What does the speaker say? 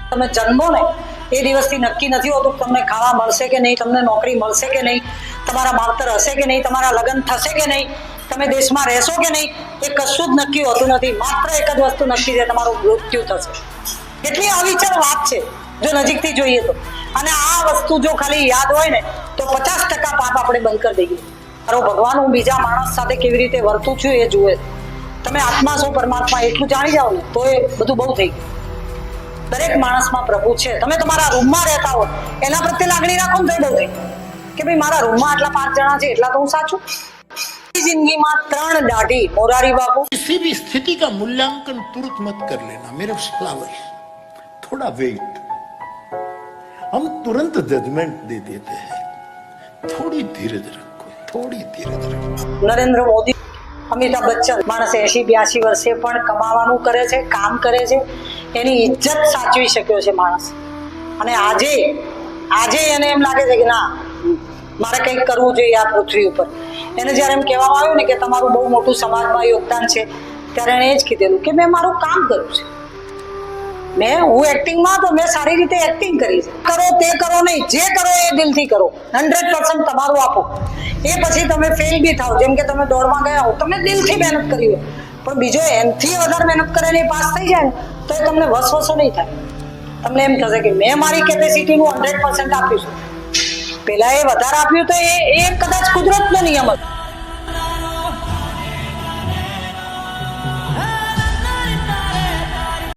તમે જન્મો ને એ દિવસથી નક્કી નથી હોતું તમને ખાવા મળશે કે નહીં, તમને નોકરી મળશે કે નહીં, તમારા માવતર હશે કે નહીં, તમારા લગ્ન થશે કે નહીં, તમે દેશમાં રહેશો કે નહીં, એ કશું જ નક્કી હોતું નથી. માત્ર એક જ વસ્તુ નક્કી છે, તમારું મૃત્યુ થશે. કેટલી અવિચર વાત છે જો નજીકથી જોઈએ તો. અને આ વસ્તુ જો ખાલી યાદ હોય ને તો 50% પાપ આપણે બંધ કરી દઈએ. મારો ભગવાન હું બીજા માણસ સાથે કેવી રીતે વર્તું છું એ જુએ. તમે આત્મા છો પરમાત્મા એટલું જાણી જાઓ ને તો એ બધું બહુ થઈ ગયું. દરેક માણસમાં પ્રભુ છે. તમે તમારા રૂમમાં રહેતા હો એના પ્રત્યે લાગણી રાખો ને તો બહુ થઈ કે ભાઈ મારા રૂમમાં આટલા 5 જણા છે એટલા તો હું સાચું. जिंदगी में 3 दाढ़ी मोरारी बापू. किसी भी स्थिति का मूल्यांकन तुरंत मत कर लेना मेरे फ्लावर्स, थोड़ा वेट. हम तुरंत जजमेंट दे देते हैं, थोड़ी धीरज रखो, थोड़ी धीरज रखो. नरेंद्र मोदी, अमिताभ बच्चन मानस 80-82 વર્ષે પણ કમાવાનું કરે છે, કામ કરે છે, એની ઇજ્જત સાચવી શક્યો છે માણસ. અને આજે એને એમ લાગે છે કે ના મારે કંઈક કરવું જોઈએ આ પૃથ્વી ઉપર. એને જ્યારે એમ કહેવામાં આવ્યું ને કે તમારું બહુ મોટું સમાજમાં યોગદાન છે ત્યારે એને એ જ કીધેલું કે મેં મારું કામ કર્યું છે. હું એક્ટિંગમાં તો મેં સારી રીતે એક્ટિંગ કરી છે. કરો તે કરો નહીં, જે કરો એ દિલથી કરો, 100% તમારું આપો. એ પછી તમે ફેલ બી થાવ, જેમ કે તમે દોડમાં ગયા હો, તમે દિલથી મહેનત કરી હોય પણ બીજો એનથી વધારે મહેનત કરે ને એ પાસ થઈ જાય ને તો એ તમને વસવસો નહીં થાય. તમને એમ થશે કે મેં મારી કેપેસિટીનું 100% આપ્યું છે. પેલા એ વધારે આપ્યું તો એ કદાચ કુદરતનો નિયમ હતો.